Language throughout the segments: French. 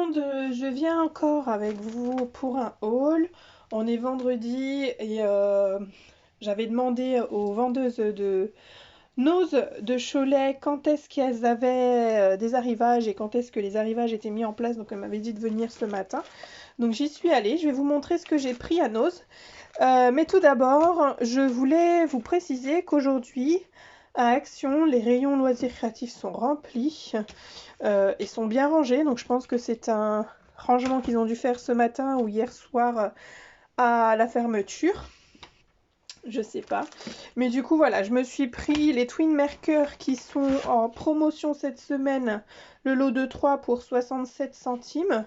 monde, je viens encore avec vous pour un haul. On est vendredi et j'avais demandé aux vendeuses de Nose de Cholet quand est-ce qu'elles avaient des arrivages et quand est-ce que les arrivages étaient mis en place. Donc elle m'avait dit de venir ce matin. Donc j'y suis allée. Je vais vous montrer ce que j'ai pris à Nose. Mais tout d'abord, je voulais vous préciser qu'aujourd'hui, à Action, les rayons loisirs créatifs sont remplis et sont bien rangés. Donc je pense que c'est un rangement qu'ils ont dû faire ce matin ou hier soir à la fermeture. Je sais pas. Mais du coup, voilà, je me suis pris les Twin Mercure qui sont en promotion cette semaine. Le lot de 3 pour 67 centimes.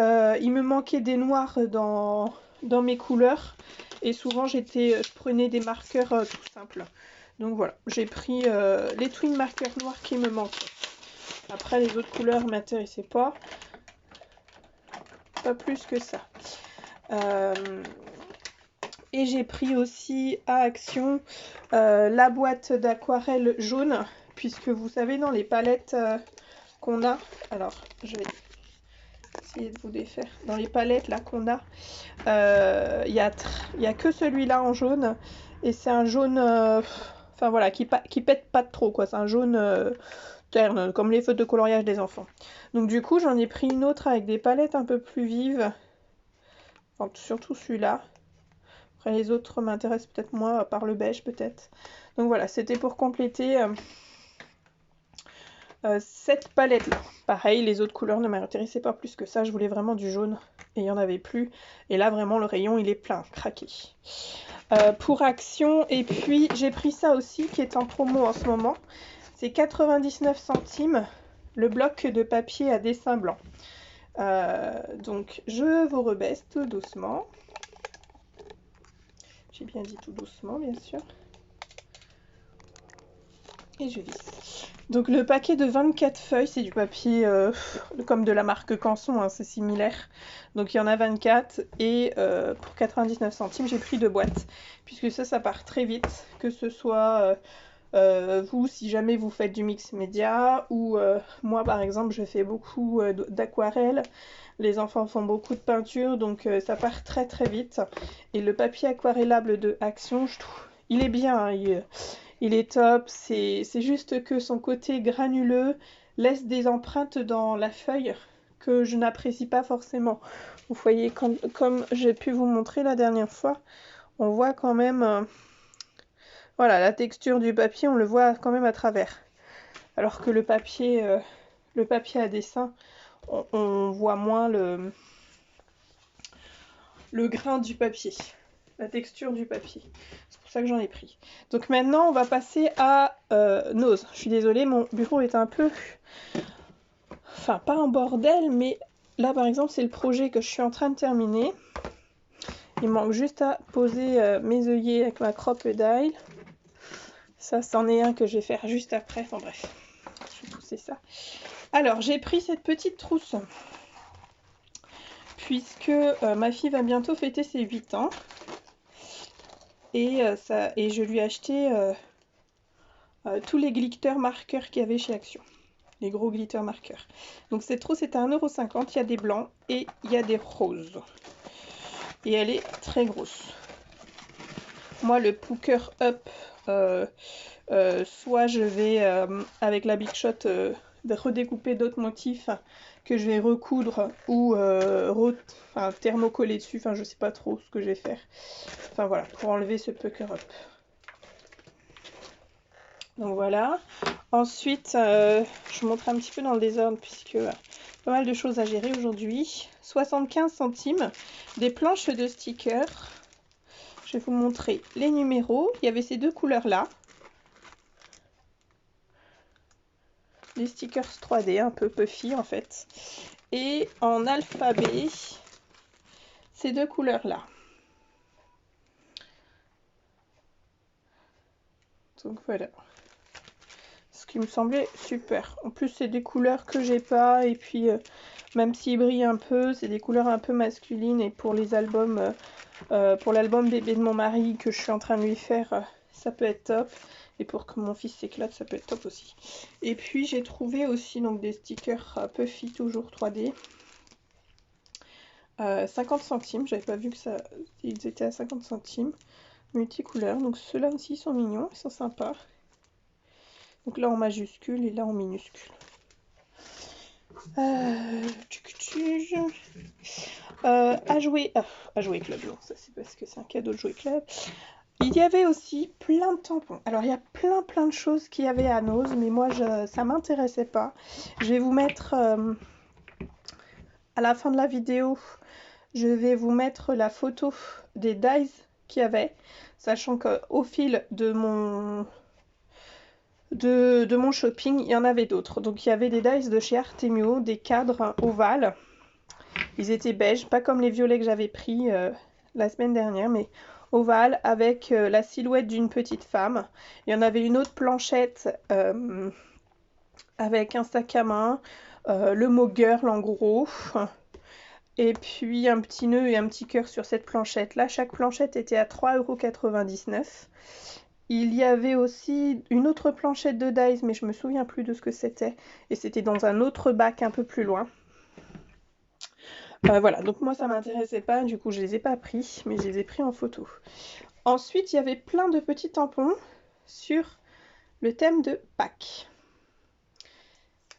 Il me manquait des noirs dans mes couleurs. Et souvent, je prenais des marqueurs tout simples. Donc voilà, j'ai pris les Twin Marqueurs noirs qui me manquaient. Après, les autres couleurs ne m'intéressaient pas. Pas plus que ça. Et j'ai pris aussi à Action la boîte d'aquarelle jaune. Puisque vous savez, dans les palettes qu'on a... Alors, je vais essayer de vous défaire. Dans les palettes là qu'on a, il y a que celui-là en jaune. Et c'est un jaune... Enfin voilà, qui pète pas trop quoi. C'est un jaune... terne, comme les feutres de coloriage des enfants. Donc du coup, j'en ai pris une autre avec des palettes un peu plus vives. Enfin, surtout celui-là. Après, les autres m'intéressent peut-être moins, à part le beige peut-être. Donc voilà, c'était pour compléter cette palette-là. Pareil, les autres couleurs ne m'intéressaient pas plus que ça. Je voulais vraiment du jaune et il n'y en avait plus. Et là, vraiment, le rayon, il est plein, craqué. Pour Action, et puis j'ai pris ça aussi qui est en promo en ce moment. C'est 99 centimes le bloc de papier à dessin blanc. Donc je vous rebaisse tout doucement. J'ai bien dit tout doucement, bien sûr. Et je visse. Donc le paquet de 24 feuilles, c'est du papier comme de la marque Canson, hein, c'est similaire. Donc il y en a 24 et pour 99 centimes, j'ai pris 2 boîtes. Puisque ça part très vite, que ce soit... vous, si jamais vous faites du mix média, ou moi par exemple, je fais beaucoup d'aquarelle. Les enfants font beaucoup de peinture, donc ça part très très vite. Et le papier aquarellable de Action, je trouve, il est bien, hein, il est top. C'est juste que son côté granuleux laisse des empreintes dans la feuille que je n'apprécie pas forcément. Vous voyez, comme j'ai pu vous montrer la dernière fois, on voit quand même... voilà, la texture du papier, on le voit quand même à travers. Alors que le papier à dessin, on voit moins le grain du papier, la texture du papier. C'est pour ça que j'en ai pris. Donc maintenant, on va passer à Nose. Je suis désolée, mon bureau est un peu... Enfin, pas un bordel, mais là, par exemple, c'est le projet que je suis en train de terminer. Il manque juste à poser mes œillets avec ma crocodile. Ça, c'en est un que je vais faire juste après. Enfin bref, je vais pousser ça. Alors, j'ai pris cette petite trousse. Puisque ma fille va bientôt fêter ses 8 ans. Et je lui ai acheté tous les glitter marqueurs qu'il y avait chez Action. Les gros glitter marqueurs. Donc cette trousse est à 1,50 €. Il y a des blancs et il y a des roses. Et elle est très grosse. Moi, le Pucker Up... soit je vais avec la Big Shot redécouper d'autres motifs que je vais recoudre ou thermocoller dessus, enfin je sais pas trop ce que je vais faire, enfin voilà, pour enlever ce pucker up. Donc voilà, ensuite je vous montre un petit peu dans le désordre puisque pas mal de choses à gérer aujourd'hui. 75 centimes, des planches de stickers. Je vais vous montrer les numéros. Il y avait ces deux couleurs là. Des stickers 3D un peu puffy en fait. Et en alphabet, ces deux couleurs là. Donc voilà. Ce qui me semblait super. En plus c'est des couleurs que j'ai pas. Et puis même s'ils brillent un peu, c'est des couleurs un peu masculines. Et pour les albums, pour l'album bébé de mon mari que je suis en train de lui faire, ça peut être top. Et pour que mon fils s'éclate, ça peut être top aussi. Et puis j'ai trouvé aussi donc des stickers puffy toujours 3D. 50 centimes. J'avais pas vu que ça, ils étaient à 50 centimes. Multicouleurs. Donc ceux-là aussi sont mignons, ils sont sympas. Donc là en majuscule et là en minuscule. À jouer club, non, ça c'est parce que c'est un cadeau de jouer club. Il y avait aussi plein de tampons. Alors il y a plein de choses qu'il y avait à Nose, mais moi ça m'intéressait pas. Je vais vous mettre à la fin de la vidéo, je vais vous mettre la photo des dies qu'il y avait, sachant qu'au fil de mon shopping, il y en avait d'autres. Donc il y avait des dies de chez Artemio, des cadres ovales. Ils étaient beiges, pas comme les violets que j'avais pris la semaine dernière, mais ovales avec la silhouette d'une petite femme. Il y en avait une autre planchette avec un sac à main, le mot girl en gros. Et puis un petit nœud et un petit cœur sur cette planchette là. Chaque planchette était à 3,99 €. Il y avait aussi une autre planchette de dies, mais je me souviens plus de ce que c'était. Et c'était dans un autre bac un peu plus loin. Voilà, donc moi ça m'intéressait pas, du coup je les ai pas pris, mais je les ai pris en photo. Ensuite, il y avait plein de petits tampons sur le thème de Pâques.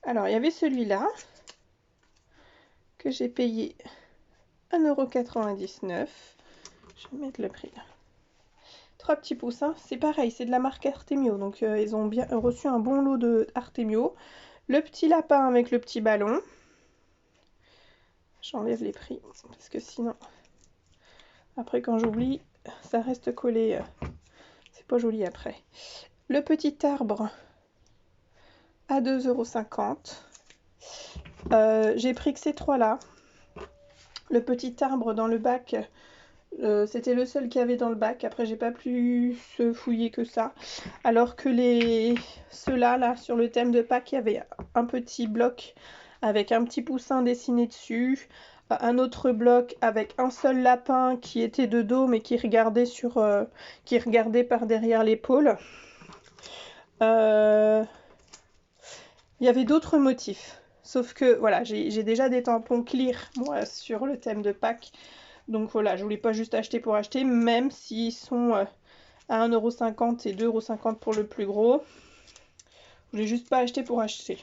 Alors, il y avait celui-là, que j'ai payé 1,99 €. Je vais mettre le prix là. 3 petits poussins, c'est pareil, c'est de la marque Artemio, donc ils ont bien reçu un bon lot de Artemio. Le petit lapin avec le petit ballon. J'enlève les prix, parce que sinon, après quand j'oublie, ça reste collé. C'est pas joli après. Le petit arbre à 2,50 €. J'ai pris que ces trois-là. Le petit arbre dans le bac, c'était le seul qu'il y avait dans le bac. Après, j'ai pas plus fouillé que ça. Alors que ceux-là, là, sur le thème de Pâques, il y avait un petit bloc avec un petit poussin dessiné dessus. Un autre bloc avec un seul lapin qui était de dos, mais qui regardait par derrière l'épaule. Il y avait d'autres motifs. Sauf que, voilà, j'ai déjà des tampons clear, moi, sur le thème de Pâques. Donc voilà, je voulais pas juste acheter pour acheter, même s'ils sont à 1,50 € et 2,50 € pour le plus gros. Je voulais juste pas acheter pour acheter.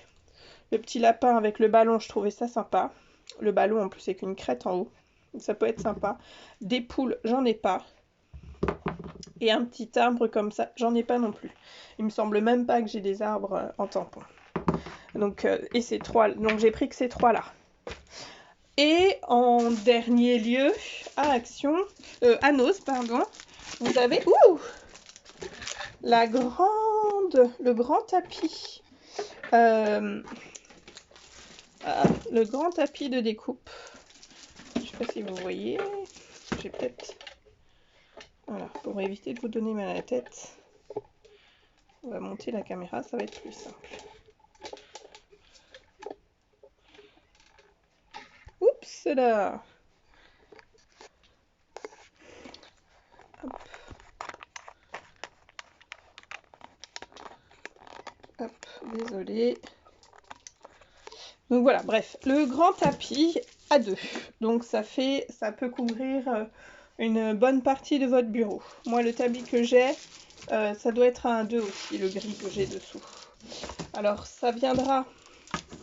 Le petit lapin avec le ballon, je trouvais ça sympa. Le ballon, en plus, avec une crête en haut. Donc ça peut être sympa. Des poules, j'en ai pas. Et un petit arbre comme ça, j'en ai pas non plus. Il me semble même pas que j'ai des arbres en tampon. Donc, et ces trois, donc j'ai pris que ces trois-là. Et en dernier lieu, à Nose, pardon, vous avez le grand tapis. Le grand tapis de découpe. Je sais pas si vous voyez. J'ai peut-être... Voilà, pour éviter de vous donner mal à la tête, on va monter la caméra, ça va être plus simple. Oups là. Hop. Hop, désolé. Donc voilà, bref, le grand tapis à 2. Donc ça peut couvrir une bonne partie de votre bureau. Moi, le tapis que j'ai, ça doit être un 2 aussi, le gris que j'ai dessous. Alors, ça viendra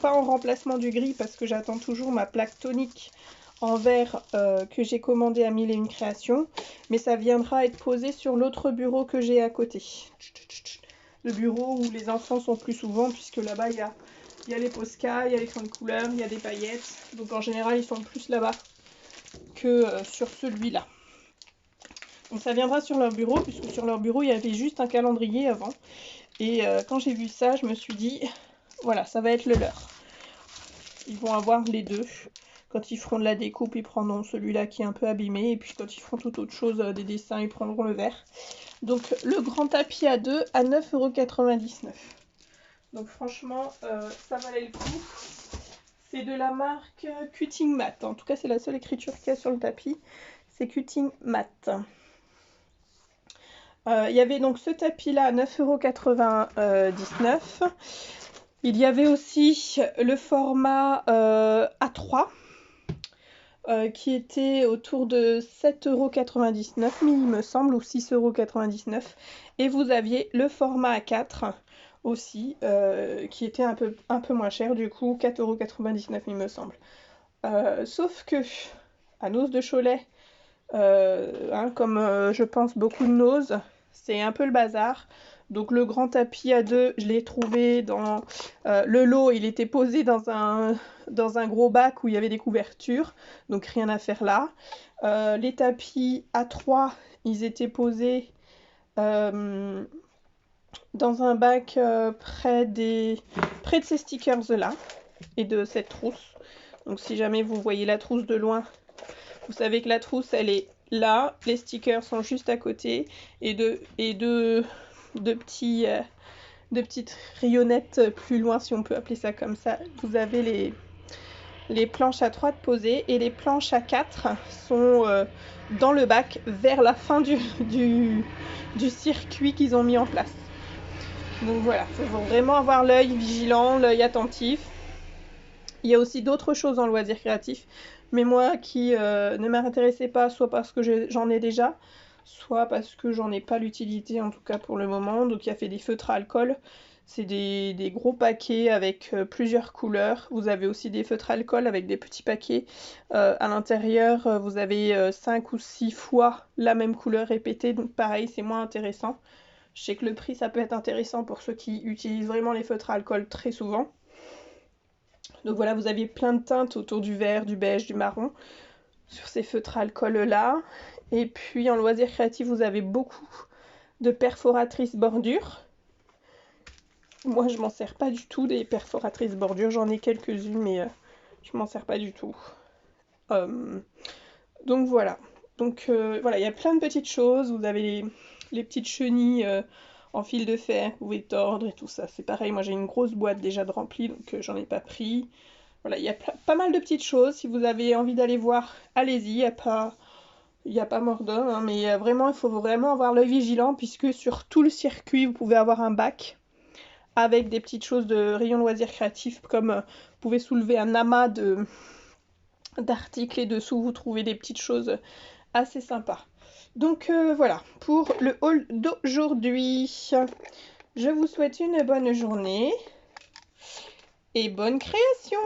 pas en remplacement du gris parce que j'attends toujours ma plaque tonique en verre que j'ai commandé à 1001 créations, mais ça viendra être posé sur l'autre bureau que j'ai à côté. Le bureau où les enfants sont plus souvent, puisque là-bas, il y a les Posca, il y a les crayons de couleur, il y a des paillettes. Donc en général, ils sont plus là-bas que sur celui-là. Donc ça viendra sur leur bureau, puisque sur leur bureau, il y avait juste un calendrier avant. Et quand j'ai vu ça, je me suis dit, voilà, ça va être le leur. Ils vont avoir les deux. Quand ils feront de la découpe, ils prendront celui-là qui est un peu abîmé. Et puis quand ils feront toute autre chose, des dessins, ils prendront le vert. Donc le grand tapis à 2 à 9,99 €. Donc franchement, ça valait le coup. C'est de la marque Cutting Mat. En tout cas, c'est la seule écriture qu'il y a sur le tapis. C'est Cutting Mat. Il y avait donc ce tapis-là à 9,99 €. Il y avait aussi le format A3. qui était autour de 7,99 €, il me semble, ou 6,99 €. Et vous aviez le format A4 aussi, qui était un peu moins cher, du coup 4,99 € il me semble. Sauf que à Noz de Cholet, comme je pense beaucoup de Noz, c'est un peu le bazar. Donc le grand tapis à 2, je l'ai trouvé dans le lot, il était posé dans un gros bac où il y avait des couvertures, donc rien à faire là. Les tapis à 3, ils étaient posés dans un bac près de ces stickers là et de cette trousse. Donc si jamais vous voyez la trousse de loin, vous savez que la trousse elle est là, les stickers sont juste à côté et de petites rayonnettes plus loin, si on peut appeler ça comme ça. Vous avez les planches à 3 de poser et les planches à 4 sont dans le bac vers la fin du circuit qu'ils ont mis en place. Donc voilà, il faut vraiment avoir l'œil vigilant, l'œil attentif. Il y a aussi d'autres choses en loisirs créatifs, mais moi qui ne m'intéressais pas, soit parce que j'en ai déjà, soit parce que j'en ai pas l'utilité, en tout cas pour le moment. Donc il y a fait des feutres à alcool, c'est des gros paquets avec plusieurs couleurs. Vous avez aussi des feutres à alcool avec des petits paquets. À l'intérieur, vous avez 5 ou 6 fois la même couleur répétée, donc pareil, c'est moins intéressant. Je sais que le prix, ça peut être intéressant pour ceux qui utilisent vraiment les feutres à alcool très souvent. Donc voilà, vous aviez plein de teintes autour du vert, du beige, du marron sur ces feutres à alcool là. Et puis en loisirs créatifs, vous avez beaucoup de perforatrices bordures. Moi, je m'en sers pas du tout des perforatrices bordures. J'en ai quelques-unes, mais je m'en sers pas du tout. Donc voilà. Donc voilà, il y a plein de petites choses. Vous avez les petites chenilles en fil de fer, vous pouvez tordre et tout ça. C'est pareil, moi j'ai une grosse boîte déjà de remplie, donc j'en ai pas pris. Voilà, il y a pas mal de petites choses. Si vous avez envie d'aller voir, allez-y. Il n'y a pas mort d'homme, hein, mais vraiment, il faut vraiment avoir l'œil vigilant puisque sur tout le circuit, vous pouvez avoir un bac avec des petites choses de rayon loisirs créatifs, comme vous pouvez soulever un amas d'articles et dessous, vous trouvez des petites choses assez sympas. Donc voilà, pour le haul d'aujourd'hui. Je vous souhaite une bonne journée et bonne création!